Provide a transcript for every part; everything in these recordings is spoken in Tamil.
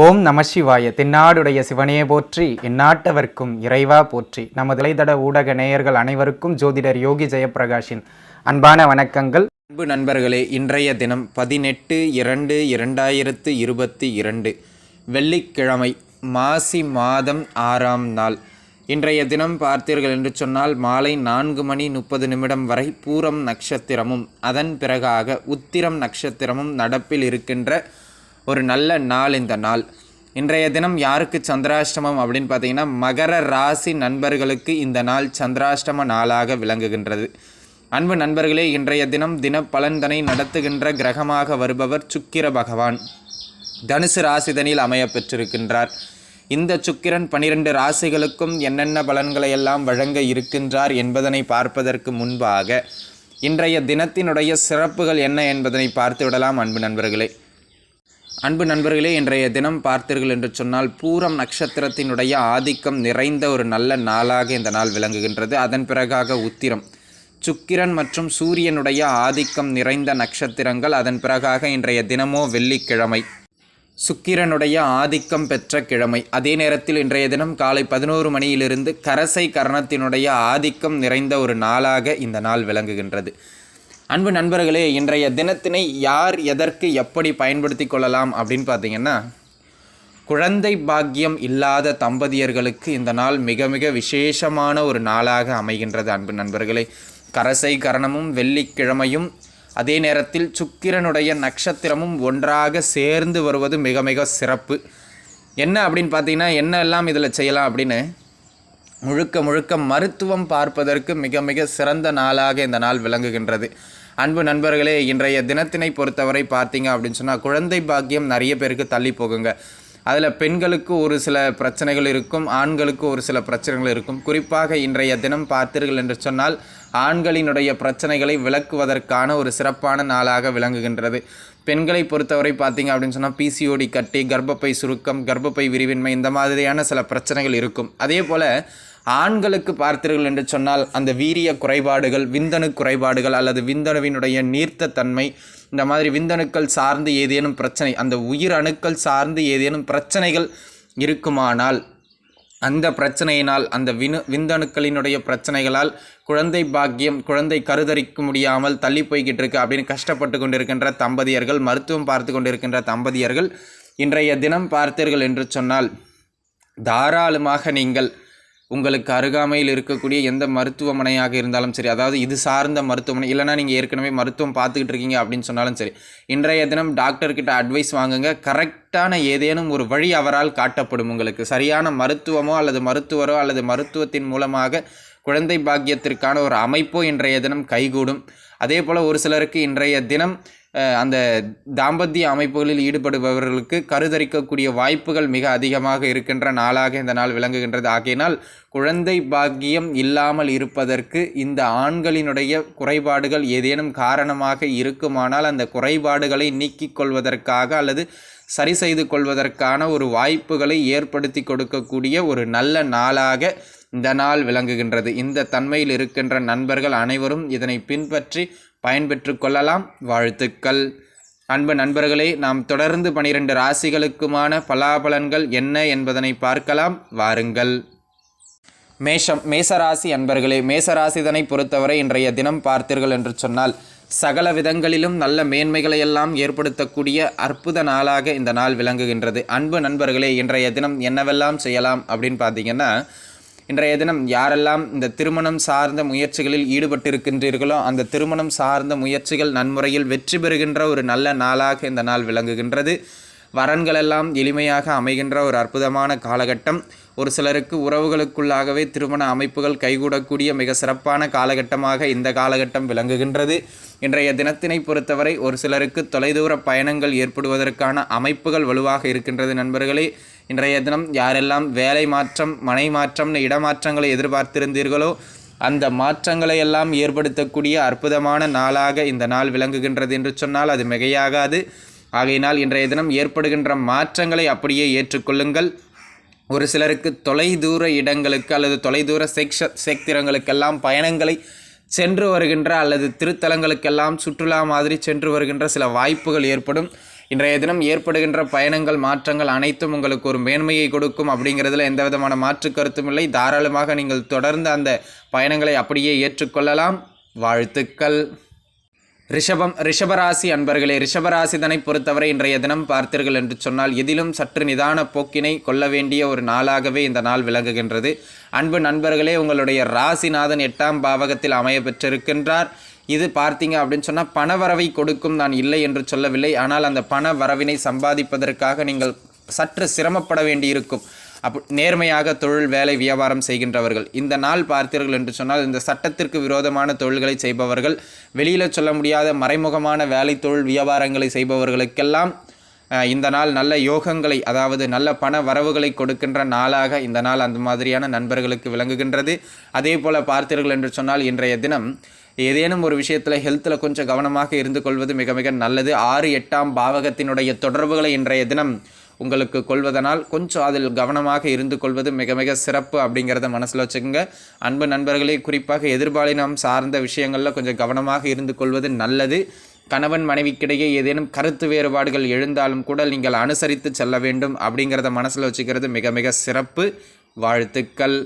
ஓம் நம சிவாய. தென்னாடுடைய சிவனே போற்றி, எந்நாட்டவர்க்கும் இறைவா போற்றி. நமது இளைதட ஊடக நேயர்கள் அனைவருக்கும் ஜோதிடர் யோகி ஜெயப்பிரகாஷின் அன்பான வணக்கங்கள். அன்பு நண்பர்களே, இன்றைய தினம் 18/2/2022 வெள்ளிக்கிழமை, மாசி மாதம் 6ஆம் நாள். இன்றைய தினம் பார்த்தீர்கள் என்று சொன்னால் மாலை 4:30 வரை பூரம் நட்சத்திரமும் அதன் பிறகாக உத்திரம் நட்சத்திரமும் நடப்பில் இருக்கின்ற ஒரு நல்ல நாள். இந்த நாள் இன்றைய தினம் யாருக்கு சந்திராஷ்டமம் அப்படின்னு பார்த்தீங்கன்னா, மகர ராசி நண்பர்களுக்கு இந்த நாள் சந்திராஷ்டம நாளாக விளங்குகின்றது. அன்பு நண்பர்களே, இன்றைய தினம் தின பலன்தனை நடத்துகின்ற கிரகமாக வருபவர் சுக்கிர பகவான் தனுசு ராசிதனில் அமைய பெற்றிருக்கின்றார். இந்த சுக்கிரன் 12 ராசிகளுக்கும் என்னென்ன பலன்களை எல்லாம் வழங்க இருக்கின்றார் என்பதனை பார்ப்பதற்கு முன்பாக இன்றைய தினத்தினுடைய சிறப்புகள் என்ன என்பதனை பார்த்து விடலாம். அன்பு நண்பர்களே, இன்றைய தினம் பார்த்தீர்கள் என்று சொன்னால் பூரம் நட்சத்திரத்தினுடைய ஆதிக்கம் நிறைந்த ஒரு நல்ல நாளாக இந்த நாள் விளங்குகின்றது. அதன் பிறகாக உத்திரம், சுக்கிரன் மற்றும் சூரியனுடைய ஆதிக்கம் நிறைந்த நட்சத்திரங்கள். அதன் பிறகாக இன்றைய தினமோ வெள்ளிக்கிழமை, சுக்கிரனுடைய ஆதிக்கம் பெற்ற கிழமை. அதே நேரத்தில் இன்றைய தினம் காலை 11 மணியிலிருந்து கரசை கரணத்தினுடைய ஆதிக்கம் நிறைந்த ஒரு நாளாக இந்த நாள் விளங்குகின்றது. அன்பு நண்பர்களே, இன்றைய தினத்தினை யார் எதற்கு எப்படி பயன்படுத்தி கொள்ளலாம் அப்படின்னு பார்த்தீங்கன்னா, குழந்தை பாக்கியம் இல்லாத தம்பதியர்களுக்கு இந்த நாள் மிக மிக விசேஷமான ஒரு நாளாக அமைகின்றது. அன்பு நண்பர்களே, கரசை கரணமும் வெள்ளிக்கிழமையும் அதே நேரத்தில் சுக்கிரனுடைய நட்சத்திரமும் ஒன்றாக சேர்ந்து வருவது மிக மிக சிறப்பு. என்ன அப்படின்னு பார்த்தீங்கன்னா, என்ன எல்லாம் இதில் செய்யலாம் அப்படின்னு, முழுக்க மருத்துவம் பார்ப்பதற்கு மிக மிக சிறந்த நாளாக இந்த நாள் விளங்குகின்றது. அன்பு நண்பர்களே, இன்றைய தினத்தினை பொறுத்தவரை பார்த்தீங்க அப்படின்னு சொன்னால், குழந்தை பாக்கியம் நிறைய பேருக்கு தள்ளி போகுங்க. அதில் பெண்களுக்கு ஒரு சில பிரச்சனைகள் இருக்கும், ஆண்களுக்கு ஒரு சில பிரச்சனைகள் இருக்கும். குறிப்பாக இன்றைய தினம் பார்த்தீர்கள் என்று சொன்னால், ஆண்களினுடைய பிரச்சனைகளை விளக்குவதற்கான ஒரு சிறப்பான நாளாக விளங்குகின்றது. பெண்களை பொறுத்தவரை பார்த்தீங்க அப்படின்னு சொன்னால், பிசிஓடி கட்டி, கர்ப்பப்பை சுருக்கம், கர்ப்பப்பை விரிவின்மை, இந்த மாதிரியான சில பிரச்சனைகள் இருக்கும். அதே போல் ஆண்களுக்கு பார்த்தீர்கள் என்று சொன்னால், அந்த வீரிய குறைபாடுகள், விந்தணு குறைபாடுகள் அல்லது விந்தணுவினுடைய நீர்த்த தன்மை, இந்த மாதிரி விந்தணுக்கள் சார்ந்து ஏதேனும் பிரச்சனை, அந்த உயிர் அணுக்கள் சார்ந்து ஏதேனும் பிரச்சனைகள் இருக்குமானால், அந்த பிரச்சனையினால், அந்த விந்தணுக்களினுடைய பிரச்சனைகளால் குழந்தை பாக்கியம், குழந்தை கருதரிக்க முடியாமல் தள்ளி போய்கிட்டு இருக்கு அப்படின்னு கஷ்டப்பட்டு கொண்டிருக்கின்ற தம்பதியர்கள், மருத்துவம் பார்த்து கொண்டிருக்கின்ற தம்பதியர்கள் இன்றைய தினம் பார்த்தீர்கள் என்று சொன்னால், தாராளமாக நீங்கள் உங்களுக்கு அருகாமையில் இருக்கக்கூடிய எந்த மருத்துவமனையாக இருந்தாலும் சரி, அதாவது இது சார்ந்த மருத்துவமனை இல்லைனா நீங்கள் ஏற்கனவே மருத்துவம் பார்த்துக்கிட்டு இருக்கீங்க அப்படின்னு சொன்னாலும் சரி, இன்றைய தினம் டாக்டர்கிட்ட அட்வைஸ் வாங்குங்க. கரெக்டான ஏதேனும் ஒரு வழி அவரால் காட்டப்படும். உங்களுக்கு சரியான மருத்துவமோ அல்லது மருத்துவரோ அல்லது மருத்துவத்தின் மூலமாக குழந்தை பாக்கியத்திற்கான ஒரு அமைப்போ இன்றைய தினம் கைகூடும். அதே போல் ஒரு சிலருக்கு இன்றைய தினம் அந்த தாம்பத்திய அமைப்புகளில் ஈடுபடுபவர்களுக்கு கருதரிக்கக்கூடிய வாய்ப்புகள் மிக அதிகமாக இருக்கின்ற நாளாக இந்த நாள் விளங்குகின்றது. ஆகையினால் குழந்தை பாக்கியம் இல்லாமல் இருப்பதற்கு இந்த ஆண்களினுடைய குறைபாடுகள் ஏதேனும் காரணமாக இருக்குமானால், அந்த குறைபாடுகளை நீக்கிக் கொள்வதற்காக அல்லது சரி செய்து கொள்வதற்கான ஒரு வாய்ப்புகளை ஏற்படுத்தி கொடுக்கக்கூடிய ஒரு நல்ல நாளாக இந்த நாள் விளங்குகின்றது. இந்த தன்மையில் இருக்கின்ற நண்பர்கள் அனைவரும் இதனை பின்பற்றி பயன்பெற்று கொள்ளலாம். வாழ்த்துக்கள். அன்பு நண்பர்களே, நாம் தொடர்ந்து 12 ராசிகளுக்குமான பலாபலன்கள் என்ன என்பதனை பார்க்கலாம். வாருங்கள். மேசராசி அன்பர்களே, மேசராசிதனை பொறுத்தவரை இன்றைய தினம் பார்த்தீர்கள் என்று சொன்னால், சகல விதங்களிலும் நல்ல மேன்மைகளையெல்லாம் ஏற்படுத்தக்கூடிய அற்புத நாளாக இந்த நாள் விளங்குகின்றது. அன்பு நண்பர்களே, இன்றைய தினம் என்னவெல்லாம் செய்யலாம் அப்படின்னு பார்த்தீங்கன்னா, இன்றைய தினம் யாரெல்லாம் இந்த திருமணம் சார்ந்த முயற்சிகளில் ஈடுபட்டிருக்கின்றீர்களோ, அந்த திருமணம் சார்ந்த முயற்சிகள் நன்முறையில் வெற்றி பெறுகின்ற ஒரு நல்ல நாளாக இந்த நாள் விளங்குகின்றது. வரன்களெல்லாம் எளிமையாக அமைகின்ற ஒரு அற்புதமான காலகட்டம். ஒரு சிலருக்கு உறவுகளுக்குள்ளாகவே திருமண அமைப்புகள் கைகூடக்கூடிய மிக சிறப்பான காலகட்டமாக இந்த காலகட்டம் விளங்குகின்றது. இன்றைய தினத்தினை பொறுத்தவரை ஒரு சிலருக்கு தொலைதூர பயணங்கள் ஏற்படுவதற்கான அமைப்புகள் வலுவாக இருக்கின்றது. நண்பர்களே, இன்றைய தினம் யாரெல்லாம் வேலை மாற்றம், மனை மாற்றம்னு இடமாற்றங்களை எதிர்பார்த்திருந்தீர்களோ, அந்த மாற்றங்களை எல்லாம் ஏற்படுத்தக்கூடிய அற்புதமான நாளாக இந்த நாள் விளங்குகின்றது என்று சொன்னால் அது மிகையாகாது. ஆகையினால் இன்றைய தினம் ஏற்படுகின்ற மாற்றங்களை அப்படியே ஏற்றுக்கொள்ளுங்கள். ஒரு சிலருக்கு தொலைதூர இடங்களுக்கு அல்லது தொலைதூர சேத்திரங்களுக்கெல்லாம் பயணங்களை சென்று வருகின்ற அல்லது திருத்தலங்களுக்கெல்லாம் சுற்றுலா மாதிரி சென்று வருகின்ற சில வாய்ப்புகள் ஏற்படும். இன்றைய தினம் ஏற்படுகின்ற பயணங்கள் மாற்றங்கள் அனைத்தும் உங்களுக்கு ஒரு மேன்மையை கொடுக்கும் அப்படிங்கிறதுல எந்த விதமான மாற்று கருத்தும் இல்லை. தாராளமாக நீங்கள் தொடர்ந்து அந்த பயணங்களை அப்படியே ஏற்றுக்கொள்ளலாம். வாழ்த்துக்கள். ரிஷபராசி அன்பர்களே, ரிஷபராசிதனை பொறுத்தவரை இன்றைய தினம் பார்த்தீர்கள் என்று சொன்னால் எதிலும் சற்று நிதான போக்கினை கொள்ள வேண்டிய ஒரு நாளாகவே இந்த நாள் விளங்குகின்றது. அன்பு நண்பர்களே, உங்களுடைய ராசிநாதன் 8ஆம் பாவகத்தில் அமைய பெற்றிருக்கின்றார். இது பார்த்தீங்க அப்படின்னு சொன்னால் பணவரவை கொடுக்கும், நான் இல்லை என்று சொல்லவில்லை. ஆனால் அந்த பண வரவினை சம்பாதிப்பதற்காக நீங்கள் சற்று சிரமப்பட வேண்டியிருக்கும். நேர்மையாக தொழில் வேலை வியாபாரம் செய்கின்றவர்கள் இந்த நாள் பார்த்தீர்கள் என்று சொன்னால் இந்த சட்டத்திற்கு விரோதமான தொழில்களை செய்பவர்கள், வெளியில் சொல்ல முடியாத மறைமுகமான வேலை தொழில் வியாபாரங்களை செய்பவர்களுக்கெல்லாம் இந்த நாள் நல்ல யோகங்களை, அதாவது நல்ல பண வரவுகளை கொடுக்கின்ற நாளாக இந்த நாள் அந்த மாதிரியான நண்பர்களுக்கு விளங்குகின்றது. அதே போல் பார்த்தீர்கள் என்று சொன்னால் இன்றைய தினம் ஏதேனும் ஒரு விஷயத்தில் ஹெல்த்தில் கொஞ்சம் கவனமாக இருந்து கொள்வது மிக மிக நல்லது. 6, 8ஆம் பாவகத்தினுடைய தொடர்புகளை இன்றைய தினம் உங்களுக்கு கொள்வதனால் கொஞ்சம் அதில் கவனமாக இருந்து கொள்வது மிக மிக சிறப்பு அப்படிங்கிறத மனசில் வச்சுக்கோங்க. அன்பு நண்பர்களே, குறிப்பாக எதிர்பாலினம் சார்ந்த விஷயங்களில் கொஞ்சம் கவனமாக இருந்து கொள்வது நல்லது. கணவன் மனைவிக்கிடையே ஏதேனும் கருத்து வேறுபாடுகள் எழுந்தாலும் கூட நீங்கள் அனுசரித்து செல்ல வேண்டும் அப்படிங்கிறத மனசில் வச்சுக்கிறது மிக மிக சிறப்பு. வாழ்த்துக்கள்.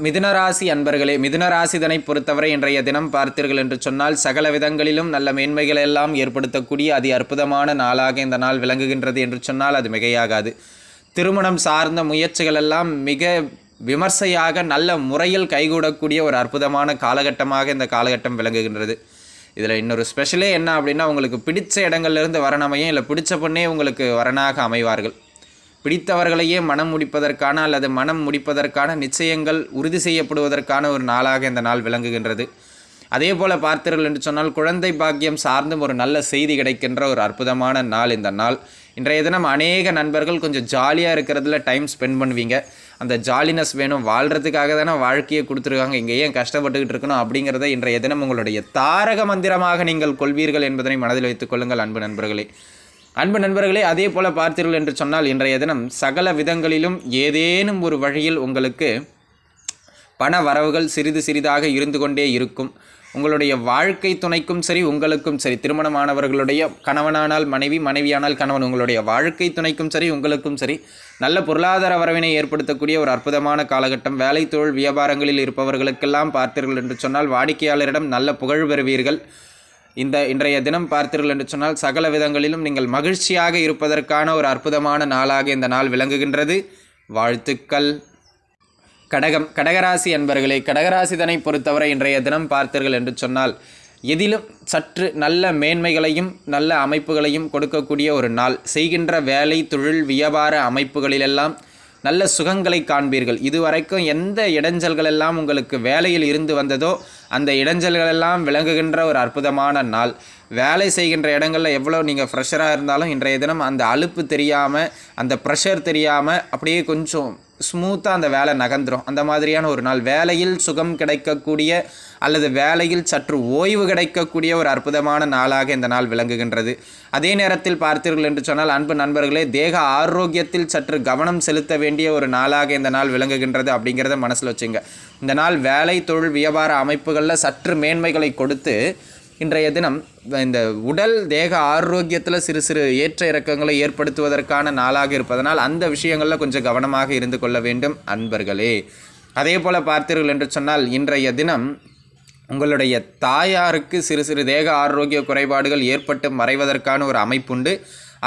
மிதுனராசி அன்பர்களே, மிதுனராசிதனை பொறுத்தவரை இன்றைய தினம் பார்த்தீர்கள் என்று சொன்னால் சகல விதங்களிலும் நல்ல மேன்மைகளை எல்லாம் ஏற்படுத்தக்கூடிய அதி அற்புதமான நாளாக இந்த நாள் விளங்குகின்றது என்று சொன்னால் அது மிகையாகாது. திருமணம் சார்ந்த முயற்சிகள் எல்லாம் மிக விமர்சையாக நல்ல முறையில் கைகூடக்கூடிய ஒரு அற்புதமான காலகட்டமாக இந்த காலகட்டம் விளங்குகின்றது. இதில் இன்னொரு ஸ்பெஷலே என்ன அப்படின்னா, உங்களுக்கு பிடித்த இடங்கள்லேருந்து வரன் அமையும், இல்லை பிடிச்ச பொண்ணே உங்களுக்கு வரனாக அமைவார்கள். பிடித்தவர்களையே மனம் முடிப்பதற்கான அல்லது மனம் முடிப்பதற்கான நிச்சயங்கள் உறுதி செய்யப்படுவதற்கான ஒரு நாளாக இந்த நாள் விளங்குகின்றது. அதே போல் பார்த்தீர்கள் என்று சொன்னால் குழந்தை பாக்கியம் சார்ந்தும் ஒரு நல்ல செய்தி கிடைக்கின்ற ஒரு அற்புதமான நாள் இந்த நாள். இன்றைய தினம் அநேக நண்பர்கள் கொஞ்சம் ஜாலியாக இருக்கிறதுல டைம் ஸ்பெண்ட் பண்ணுவீங்க. அந்த ஜாலினஸ் வேணும், வாழ்கிறதுக்காக தானே வாழ்க்கையை கொடுத்துருக்காங்க, இங்கே ஏன் கஷ்டப்பட்டுக்கிட்டு இருக்கணும் அப்படிங்கிறத இன்றைய தினம் உங்களுடைய தாரக மந்திரமாக நீங்கள் கொள்வீர்கள் என்பதனை மனதில் வைத்துக் கொள்ளுங்கள் அன்பு நண்பர்களே. அதே போல் பார்த்தீர்கள் என்று சொன்னால் இன்றைய தினம் சகல விதங்களிலும் ஏதேனும் ஒரு வழியில் உங்களுக்கு பண வரவுகள் சிறிது சிறிதாக இருந்து கொண்டே இருக்கும். உங்களுடைய வாழ்க்கை துணைக்கும் சரி, உங்களுக்கும் சரி, திருமணமானவர்களுடைய கணவனானால் மனைவி, மனைவியானால் கணவன், உங்களுடைய வாழ்க்கை துணைக்கும் சரி, உங்களுக்கும் சரி நல்ல பொருளாதார வரவினை ஏற்படுத்தக்கூடிய ஒரு அற்புதமான காலகட்டம். வேலை தொழில் வியாபாரங்களில் இருப்பவர்களுக்கெல்லாம் பார்த்தீர்கள் என்று சொன்னால் வாடிக்கையாளரிடம் நல்ல புகழ் பெறுவீர்கள். இன்றைய தினம் பார்த்தீர்கள் என்று சொன்னால் சகல விதங்களிலும் நீங்கள் மகிழ்ச்சியாக இருப்பதற்கான ஒரு அற்புதமான நாளாக இந்த நாள் விளங்குகின்றது. வாழ்த்துக்கள். கடகராசி அன்பர்களே, கடகராசிதனை பொறுத்தவரை இன்றைய தினம் பார்த்தீர்கள் என்று சொன்னால் எதிலும் சற்று நல்ல மேன்மைகளையும் நல்ல அமைப்புகளையும் கொடுக்கக்கூடிய ஒரு நாள். செய்கின்ற வேலை தொழில் வியாபார அமைப்புகளிலெல்லாம் நல்ல சுகங்களை காண்பீர்கள். இதுவரைக்கும் எந்த இடைஞ்சல்களெல்லாம் உங்களுக்கு வேலையில் இருந்து வந்ததோ அந்த இடைஞ்சல்களெல்லாம் விளங்குகின்ற ஒரு அற்புதமான நாள். வேலை செய்கின்ற இடங்களில் எவ்வளோ நீங்கள் ஃப்ரெஷராக இருந்தாலும் இன்றைய தினம் அந்த அலுப்பு தெரியாமல், அந்த ப்ரெஷர் தெரியாமல் அப்படியே கொஞ்சம் ஸ்மூத்தாக அந்த வேலை நகர்ந்துடும். அந்த மாதிரியான ஒரு நாள். வேலையில் சுகம் கிடைக்கக்கூடிய அல்லது வேலையில் சற்று ஓய்வு கிடைக்கக்கூடிய ஒரு அற்புதமான நாளாக இந்த நாள் விளங்குகின்றது. அதே நேரத்தில் பார்த்தீர்கள் என்று சொன்னால் அன்பு நண்பர்களே, தேக ஆரோக்கியத்தில் சற்று கவனம் செலுத்த வேண்டிய ஒரு நாளாக இந்த நாள் விளங்குகின்றது அப்படிங்கிறத மனசில் வச்சுங்க. இந்த நாள் வேலை தொழில் வியாபார அமைப்புகளில் சற்று மேன்மைகளை கொடுத்து இன்றைய தினம் இந்த உடல் தேக ஆரோக்கியத்தில் சிறு சிறு ஏற்ற இறக்கங்களை ஏற்படுத்துவதற்கான நாளாக இருப்பதனால் அந்த விஷயங்களில் கொஞ்சம் கவனமாக இருந்து கொள்ள வேண்டும் அன்பர்களே. அதே போல் பார்த்தீர்கள் என்று சொன்னால் இன்றைய தினம் உங்களுடைய தாயாருக்கு சிறு சிறு தேக ஆரோக்கிய குறைபாடுகள் ஏற்பட்டு மறைவதற்கான ஒரு அமைப்புண்டு.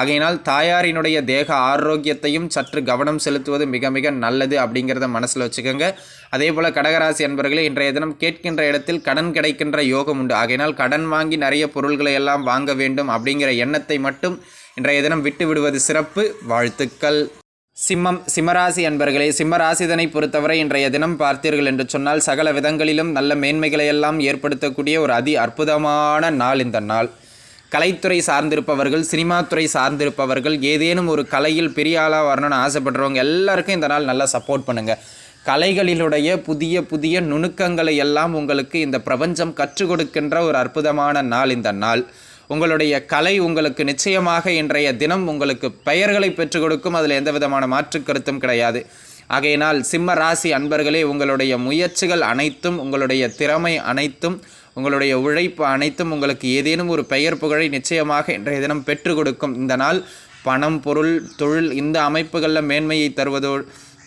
ஆகையினால் தாயாரினுடைய தேக ஆரோக்கியத்தையும் சற்று கவனம் செலுத்துவது மிக மிக நல்லது அப்படிங்கிறத மனசில் வச்சுக்கோங்க. அதே போல் கடகராசி அன்பர்களே, இன்றைய தினம் கேட்கின்ற இடத்தில் கடன் கிடைக்கின்ற யோகம் உண்டு. ஆகையினால் கடன் வாங்கி நிறைய பொருள்களை எல்லாம் வாங்க வேண்டும் அப்படிங்கிற எண்ணத்தை மட்டும் இன்றைய தினம் விட்டு விடுவது சிறப்பு. வாழ்த்துக்கள். சிம்மராசி அன்பர்களே, சிம்மராசிதனை பொறுத்தவரை இன்றைய தினம் பார்த்தீர்கள் என்று சொன்னால் சகல விதங்களிலும் நல்ல மேன்மைகளையெல்லாம் ஏற்படுத்தக்கூடிய ஒரு அதி அற்புதமான நாள் இந்த நாள். கலைத்துறை சார்ந்திருப்பவர்கள், சினிமா துறை சார்ந்திருப்பவர்கள், ஏதேனும் ஒரு கலையில் பெரிய ஆளாக வரணும்னு ஆசைப்படுறவங்க எல்லாருக்கும் இந்த நாள் நல்லா சப்போர்ட் பண்ணுங்கள். கலைகளிலுடைய புதிய புதிய நுணுக்கங்களை எல்லாம் உங்களுக்கு இந்த பிரபஞ்சம் கற்றுக் கொடுக்கின்ற ஒரு அற்புதமான நாள் இந்த நாள். உங்களுடைய கலை உங்களுக்கு நிச்சயமாக இன்றைய தினம் உங்களுக்கு பெயர்களை பெற்றுக் கொடுக்கும். அதில் எந்த விதமான மாற்று கருத்தும் கிடையாது. ஆகையினால் சிம்ம ராசி அன்பர்களே, உங்களுடைய முயற்சிகள் அனைத்தும், உங்களுடைய திறமை அனைத்தும், உங்களுடைய உழைப்பு அனைத்தும் உங்களுக்கு ஏதேனும் ஒரு பெயர் புகழை நிச்சயமாக இன்றைய தினம் பெற்றுக் கொடுக்கும். இந்த நாள் பணம், பொருள், தொழில் இந்த அமைப்புகளில் மேன்மையை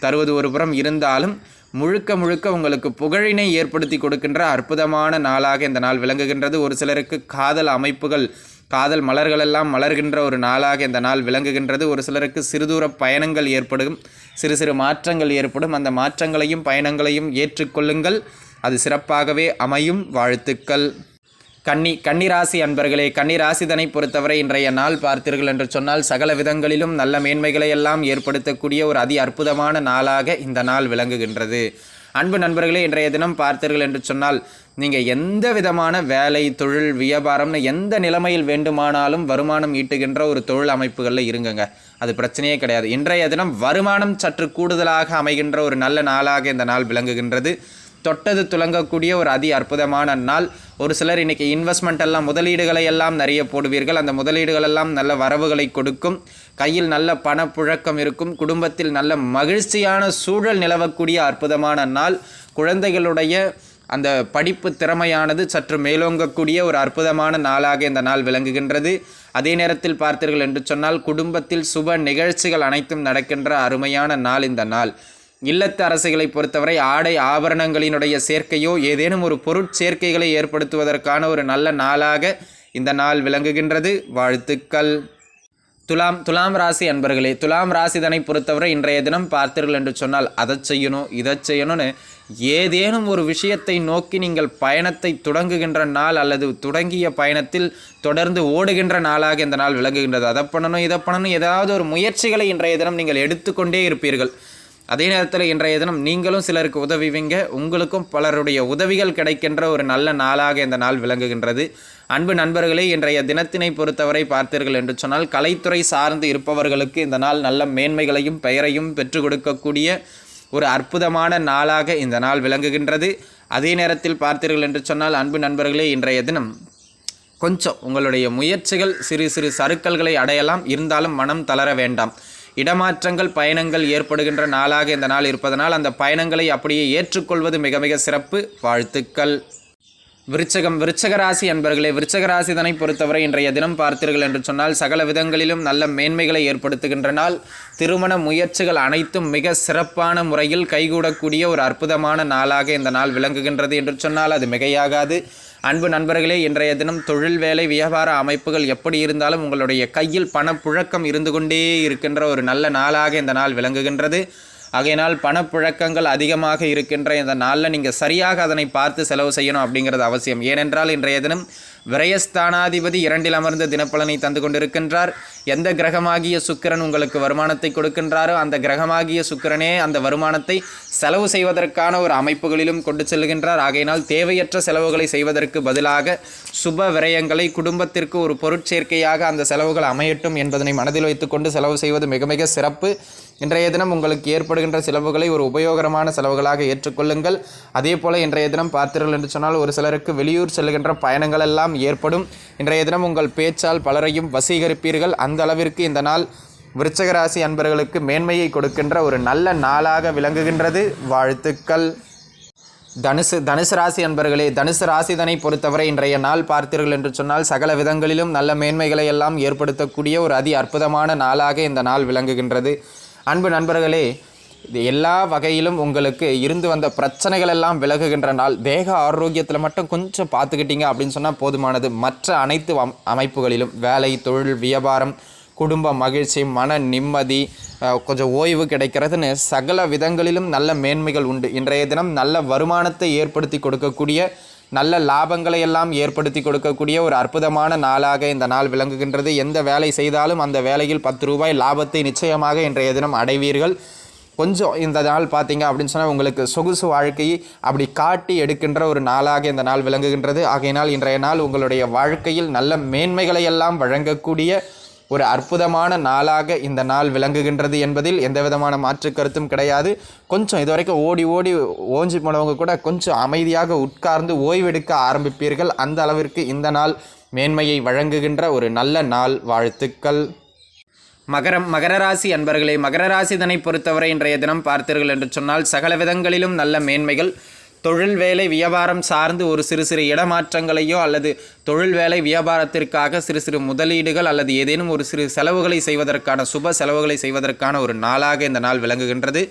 தருவது ஒரு புறம் இருந்தாலும் முழுக்க முழுக்க உங்களுக்கு புகழினை ஏற்படுத்தி கொடுக்கின்ற அற்புதமான நாளாக இந்த நாள் விளங்குகின்றது. ஒரு சிலருக்கு காதல் அமைப்புகள், காதல் மலர்களெல்லாம் மலர்கின்ற ஒரு நாளாக இந்த நாள் விளங்குகின்றது. ஒரு சிலருக்கு சிறுதூர பயணங்கள் ஏற்படும், சிறு சிறு மாற்றங்கள் ஏற்படும். அந்த மாற்றங்களையும் பயணங்களையும் ஏற்றுக்கொள்ளுங்கள், அது சிறப்பாகவே அமையும். வாழ்த்துக்கள். கன்னிராசி அன்பர்களே, கன்னிராசிதனை பொறுத்தவரை இன்றைய நாள் பார்த்தீர்கள் என்று சொன்னால் சகல விதங்களிலும் நல்ல மேன்மைகளை எல்லாம் ஏற்படுத்தக்கூடிய ஒரு அதி அற்புதமான நாளாக இந்த நாள் விளங்குகின்றது. அன்பு நண்பர்களே, இன்றைய தினம் பார்த்தீர்கள் என்று சொன்னால் நீங்கள் எந்த விதமான வேலை, தொழில், வியாபாரம்னு எந்த நிலைமையில் வேண்டுமானாலும் வருமானம் ஈட்டுகின்ற ஒரு தொழில் அமைப்புகளில் இருங்குங்க, அது பிரச்சனையே கிடையாது. இன்றைய தினம் வருமானம் சற்று கூடுதலாக அமைகின்ற ஒரு நல்ல நாளாக இந்த நாள் விளங்குகின்றது. தொட்டது துலங்கக்கூடிய ஒரு அதி அற்புதமான நாள். ஒரு சிலர் இன்றைக்கி இன்வெஸ்ட்மெண்ட் எல்லாம், முதலீடுகளை எல்லாம் நிறைய போடுவீர்கள். அந்த முதலீடுகள் எல்லாம் நல்ல வரவுகளை கொடுக்கும், கையில் நல்ல பணப்புழக்கம் இருக்கும், குடும்பத்தில் நல்ல மகிழ்ச்சியான சூழல் நிலவக்கூடிய அற்புதமான நாள். குழந்தைகளுடைய அந்த படிப்பு திறமையானது சற்று மேலோங்கக்கூடிய ஒரு அற்புதமான நாளாக இந்த நாள் விளங்குகின்றது. அதே நேரத்தில் பார்த்தீர்கள் என்று சொன்னால் குடும்பத்தில் சுப நிகழ்ச்சிகள் அனைத்தும் நடக்கின்ற அருமையான நாள் இந்த நாள். இல்லத்து அரசுகளை பொறுத்தவரை ஆடை ஆபரணங்களினுடைய சேர்க்கையோ ஏதேனும் ஒரு பொருட்சேர்க்கைகளை ஏற்படுத்துவதற்கான ஒரு நல்ல நாளாக இந்த நாள் விளங்குகின்றது. வாழ்த்துக்கள். துலாம் ராசி அன்பர்களே, துலாம் ராசிதனை பொறுத்தவரை இன்றைய தினம் பார்த்தீர்கள் என்று சொன்னால் அதை செய்யணும் இதை செய்யணும்னு ஏதேனும் ஒரு விஷயத்தை நோக்கி நீங்கள் பயணத்தை தொடங்குகின்ற நாள், அல்லது தொடங்கிய பயணத்தில் தொடர்ந்து ஓடுகின்ற நாளாக இந்த நாள் விளங்குகின்றது. அதை பண்ணணும் இதை பண்ணணும், ஏதாவது ஒரு முயற்சிகளை இன்றைய தினம் நீங்கள் எடுத்துக்கொண்டே இருப்பீர்கள். அதே நேரத்தில் இன்றைய தினம் நீங்களும் சிலருக்கு உதவிவீங்க, உங்களுக்கும் பலருடைய உதவிகள் கிடைக்கின்ற ஒரு நல்ல நாளாக இந்த நாள் விளங்குகின்றது. அன்பு நண்பர்களே, இன்றைய தினத்தினை பொறுத்தவரை பார்த்தீர்கள் என்று சொன்னால் கலைத்துறை சார்ந்து இருப்பவர்களுக்கு இந்த நாள் நல்ல மேன்மைகளையும் பெயரையும் பெற்றுக் கொடுக்கக்கூடிய ஒரு அற்புதமான நாளாக இந்த நாள் விளங்குகின்றது. அதே நேரத்தில் பார்த்தீர்கள் என்று சொன்னால் அன்பு நண்பர்களே, இன்றைய தினம் கொஞ்சம் உங்களுடைய முயற்சிகள் சிறு சிறு சறுக்கல்களை அடையலாம், இருந்தாலும் மனம் தளர வேண்டாம். இடமாற்றங்கள், பயணங்கள் ஏற்படுகின்ற நாளாக இந்த நாள் இருப்பதனால் அந்த பயணங்களை அப்படியே ஏற்றுக்கொள்வது மிக மிக சிறப்பு. வாழ்த்துக்கள். விருச்சக ராசி அன்பர்களே, விருச்சக ராசிதனை பொறுத்தவரை இன்றைய தினம் பார்த்தீர்கள் என்று சொன்னால் சகல விதங்களிலும் நல்ல மேன்மைகளை ஏற்படுத்துகின்ற நாள். திருமண முயற்சிகள் அனைத்தும் மிக சிறப்பான முறையில் கைகூடக்கூடிய ஒரு அற்புதமான நாளாக இந்த நாள் விளங்குகின்றது என்று சொன்னால் அது மிகையாகாது. அன்பு நண்பர்களே, இன்றைய தினம் தொழில், வேலை, வியாபார அமைப்புகள் எப்படி இருந்தாலும் உங்களுடைய கையில் பணப்புழக்கம் இருந்து கொண்டே இருக்கின்ற ஒரு நல்ல நாளாக இந்த நாள் விளங்குகின்றது. ஆகையினால் பணப்புழக்கங்கள் அதிகமாக இருக்கின்ற இந்த நாளில் நீங்கள் சரியாக அதனை பார்த்து செலவு செய்யணும் அப்படிங்கிறது அவசியம். ஏனென்றால் இன்றைய தினம் விரயஸ்தானாதிபதி 2இல் அமர்ந்து தினப்பலனை தந்து கொண்டிருக்கின்றார். எந்த கிரகமாகிய சுக்கிரன் உங்களுக்கு வருமானத்தை கொடுக்கின்றாரோ அந்த கிரகமாகிய சுக்கிரனே அந்த வருமானத்தை செலவு செய்வதற்கான ஒரு அமைப்புகளிலும் கொண்டு செல்கின்றார். ஆகையினால் தேவையற்ற செலவுகளை செய்வதற்கு பதிலாக சுப விரயங்களை, குடும்பத்திற்கு ஒரு பொருட்சேர்க்கையாக அந்த செலவுகள் அமையட்டும் என்பதனை மனதில் வைத்துக்கொண்டு செலவு செய்வது மிக மிக சிறப்பு. இன்றைய தினம் உங்களுக்கு ஏற்படுகின்ற செலவுகளை ஒரு உபயோகரமான செலவுகளாக ஏற்றுக்கொள்ளுங்கள். அதே போல் இன்றைய தினம் பார்த்தீர்கள் என்று சொன்னால் ஒரு சிலருக்கு வெளியூர் செல்கின்ற பயணங்கள் எல்லாம் ஏற்படும். இன்றைய தினம் உங்கள் பேச்சால் பலரையும் வசீகரிப்பீர்கள். அந்த அளவிற்கு இந்த நாள் விருச்சக ராசி அன்பர்களுக்கு மேன்மையை கொடுக்கின்ற ஒரு நல்ல நாளாக விளங்குகின்றது. வாழ்த்துக்கள். தனுசு ராசி அன்பர்களே, தனுசு ராசிதனை பொறுத்தவரை இன்றைய நாள் பார்த்தீர்கள் என்று சொன்னால் சகல விதங்களிலும் நல்ல மேன்மைகளை எல்லாம் ஏற்படுத்தக்கூடிய ஒரு அதி அற்புதமான நாளாக இந்த நாள் விளங்குகின்றது. அன்பு நண்பர்களே, இது எல்லா வகையிலும் உங்களுக்கு இருந்து வந்த பிரச்சனைகள் எல்லாம் விலகுகின்ற நாள். தேக ஆரோக்கியத்தில் மட்டும் கொஞ்சம் பார்த்துக்கிட்டீங்க அப்படின்னு சொன்னால் போதுமானது. மற்ற அனைத்து அமைப்புகளிலும் வேலை, தொழில், வியாபாரம், குடும்ப மகிழ்ச்சி, மன நிம்மதி, கொஞ்சம் ஓய்வு கிடைக்கிறதுன்னு சகல விதங்களிலும் நல்ல மேன்மைகள் உண்டு. இன்றைய தினம் நல்ல வருமானத்தை ஏற்படுத்தி கொடுக்கக்கூடிய, நல்ல லாபங்களை எல்லாம் ஏற்படுத்தி கொடுக்கக்கூடிய ஒரு அற்புதமான நாளாக இந்த நாள் விளங்குகின்றது. எந்த வேலை செய்தாலும் அந்த வேலையில் 10 ரூபாய் லாபத்தை நிச்சயமாக இன்றைய தினம் அடைவீர்கள். கொஞ்சம் இந்த நாள் பார்த்தீங்க அப்படின்னு சொன்னால் உங்களுக்கு சொகுசு வாழ்க்கையை அப்படி காட்டி எடுக்கின்ற ஒரு நாளாக இந்த நாள் விளங்குகின்றது. ஆகையினால் இன்றைய நாள் உங்களுடைய வாழ்க்கையில் நல்ல மேன்மைகளை எல்லாம் வழங்கக்கூடிய ஒரு அற்புதமான நாளாக இந்த நாள் விளங்குகின்றது என்பதில் எந்த விதமான மாற்று கருத்தும் கிடையாது. கொஞ்சம் இதுவரைக்கும் ஓடி ஓஞ்சி போனவங்க கூட கொஞ்சம் அமைதியாக உட்கார்ந்து ஓய்வெடுக்க ஆரம்பிப்பீர்கள். அந்த அளவிற்கு இந்த நாள் மேன்மையை வழங்குகின்ற ஒரு நல்ல நாள். வாழ்த்துக்கள். மகர ராசி அன்பர்களே, மகர ராசி இதனை பொறுத்தவரை இன்றைய தினம் பார்த்தீர்கள் என்று சொன்னால் சகல விதங்களிலும் நல்ல மேன்மைகள். தொழில் வேலை வியாபாரம் சார்ந்து ஒரு சிறு சிறு இடமாற்றங்களையோ அல்லது தொழில் வேலை வியாபாரத்திற்காக சிறு சிறு முதலீடுகள் அல்லது ஏதேனும் ஒரு சிறு செலவுகளை செய்வதற்கான சுப செலவுகளை செய்வதற்கான ஒரு நாளாக இந்த நாள் விளங்குகின்றது.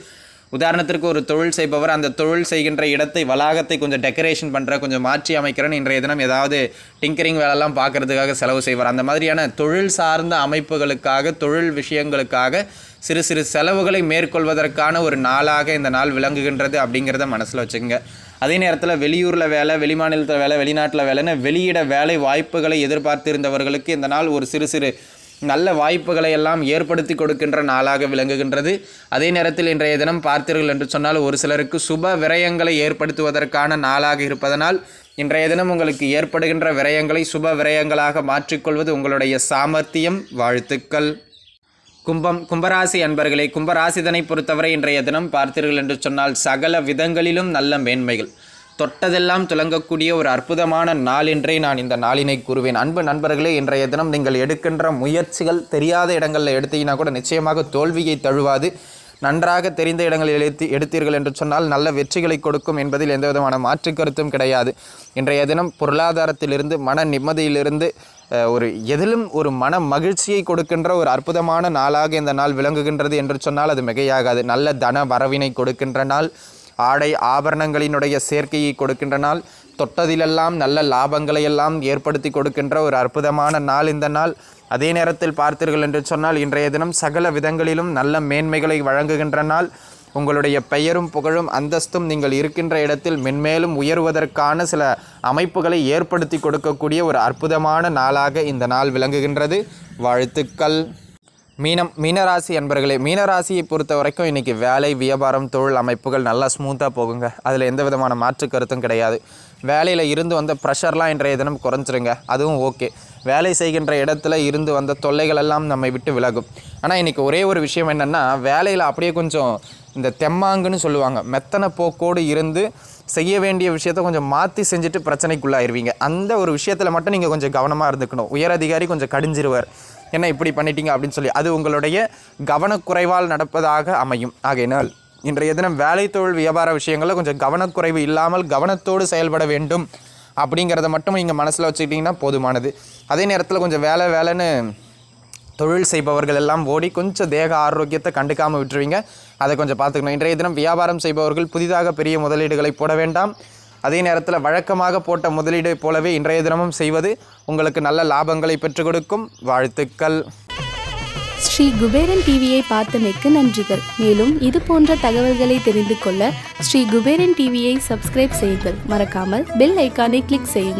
உதாரணத்திற்கு ஒரு தொழில் செய்பவர் அந்த தொழில் செய்கின்ற இடத்தை வளாகத்தை கொஞ்சம் டெக்கரேஷன் பண்ணுற, கொஞ்சம் மாற்றி அமைக்கிறேன்னு இன்றைய தினம் ஏதாவது டிங்கரிங் வேலைலாம் பார்க்குறதுக்காக செலவு செய்வார். அந்த மாதிரியான தொழில் சார்ந்த அமைப்புகளுக்காக தொழில் விஷயங்களுக்காக சிறு சிறு செலவுகளை மேற்கொள்வதற்கான ஒரு நாளாக இந்த நாள் விளங்குகின்றது அப்படிங்கிறத மனசில் வச்சுக்கோங்க. அதே நேரத்தில் வெளியூரில் வேலை, வெளிமாநிலத்தில் வேலை, வெளிநாட்டில் வேலைன்னு வெளியிட வேலை வாய்ப்புகளை எதிர்பார்த்திருந்தவர்களுக்கு இந்த நாள் ஒரு சிறு சிறு நல்ல வாய்ப்புகளை எல்லாம் ஏற்படுத்தி கொடுக்கின்ற நாளாக விளங்குகின்றது. அதே நேரத்தில் இன்றைய தினம் பார்த்தீர்கள் என்று சொன்னால் ஒரு சிலருக்கு சுப விரயங்களை ஏற்படுத்துவதற்கான நாளாக இருப்பதனால் இன்றைய தினம் உங்களுக்கு ஏற்படுகின்ற விரயங்களை சுப விரயங்களாக மாற்றிக்கொள்வது உங்களுடைய சாமர்த்தியம். வாழ்த்துக்கள். கும்பராசி அன்பர்களே, கும்பராசிதனை பொறுத்தவரை இன்றைய தினம் பார்த்தீர்கள் என்று சொன்னால் சகல விதங்களிலும் நல்ல மேன்மைகள். தொட்டதெல்லாம் துலங்கக்கூடிய ஒரு அற்புதமான நாள் என்றே நான் இந்த நாளினை கூறுவேன். அன்பு நண்பர்களே, இன்றைய தினம் நீங்கள் எடுக்கின்ற முயற்சிகள் தெரியாத இடங்களில் எடுத்தீங்கன்னா கூட நிச்சயமாக தோல்வியை தழுவாது. நன்றாக தெரிந்த இடங்களில் எடுத்தீர்கள் என்று சொன்னால் நல்ல வெற்றிகளை கொடுக்கும் என்பதில் எந்த விதமான மாற்று கருத்தும் கிடையாது. இன்றைய தினம் பொருளாதாரத்திலிருந்து மன நிம்மதியிலிருந்து எதிலும் ஒரு மன மகிழ்ச்சியை கொடுக்கின்ற ஒரு அற்புதமான நாளாக இந்த நாள் விளங்குகின்றது என்று சொன்னால் அது மிகையாகாது. நல்ல தன வரவினை கொடுக்கின்ற நாள், ஆடை ஆபரணங்களினுடைய சேர்க்கையை கொடுக்கின்ற நாள், தொட்டதிலெல்லாம் நல்ல லாபங்களை எல்லாம் ஏற்படுத்தி கொடுக்கின்ற ஒரு அற்புதமான நாள் இந்த நாள். அதே நேரத்தில் பார்த்தீர்கள் என்று சொன்னால் இன்றைய தினம் சகல விதங்களிலும் நல்ல மேன்மைகளை வழங்குகின்ற நாள். உங்களுடைய பெயரும் புகழும் அந்தஸ்தும் நீங்கள் இருக்கின்ற இடத்தில் மென்மேலும் உயர்வதற்கான சில அமைப்புகளை ஏற்படுத்தி கொடுக்கக்கூடிய ஒரு அற்புதமான நாளாக இந்த நாள் விளங்குகின்றது. வாழ்த்துக்கள். மீனராசி அன்பர்களே, மீனராசியை பொறுத்த வரைக்கும் இன்றைக்கி வேலை வியாபாரம் தொழில் அமைப்புகள் நல்லா ஸ்மூத்தாக போகுங்க. அதில் எந்த விதமான மாற்று கருத்தும் கிடையாது. வேலையில் இருந்து வந்த ப்ரெஷர்லாம் இன்றைய தினம் குறைஞ்சிருங்க, அதுவும் ஓகே. வேலை செய்கின்ற இடத்துல இருந்து வந்த தொல்லைகளெல்லாம் நம்மை விட்டு விலகும். ஆனால் இன்றைக்கி ஒரே ஒரு விஷயம் என்னென்னா, வேலையில் அப்படியே கொஞ்சம் இந்த தெம்மாங்குன்னு சொல்லுவாங்க, மெத்தனை போக்கோடு இருந்து செய்ய வேண்டிய விஷயத்தை கொஞ்சம் மாற்றி செஞ்சுட்டு பிரச்சனைக்குள்ளாயிருவீங்க. அந்த ஒரு விஷயத்தில் மட்டும் நீங்கள் கொஞ்சம் கவனமாக இருந்துக்கணும். உயர் அதிகாரி கொஞ்சம் கடிஞ்சிருவார், என்ன இப்படி பண்ணிட்டீங்க அப்படின்னு சொல்லி. அது உங்களுடைய கவனக்குறைவால் நடப்பதாக அமையும். ஆகையினால் இன்றைய தினம் வேலை தொழில் வியாபார விஷயங்களில் கொஞ்சம் கவனக்குறைவு இல்லாமல் கவனத்தோடு செயல்பட வேண்டும் அப்படிங்கிறத மட்டும் நீங்கள் மனசில் வச்சுக்கிட்டிங்கன்னா போதுமானது. அதே நேரத்தில் கொஞ்சம் வேலைன்னு தொழில் செய்பவர்கள் எல்லாம் ஓடி கொஞ்சம் தேக ஆரோக்கியத்தை கண்டுக்காமல் விட்டுருவீங்க. அதை கொஞ்சம் பார்த்துக்கணும். இன்றைய தினம் வியாபாரம் செய்பவர்கள் புதிதாக பெரிய முதலீடுகளை போட வேண்டாம். அதே நேரத்தில் வழக்கமாக போட்ட முதலீடை போலவே இன்றைய தினமும் செய்வது உங்களுக்கு நல்ல லாபங்களை பெற்றுக் கொடுக்கும். வாழ்த்துக்கள். ஸ்ரீ குபேரன் டிவியை பார்த்தமைக்கு நன்றிகள். மேலும் இது போன்ற தகவல்களை தெரிந்து கொள்ள ஸ்ரீ குபேரன் டிவியை சப்ஸ்கிரைப் செய்யுங்கள். மறக்காமல் பெல் ஐக்கானை கிளிக் செய்யுங்கள்.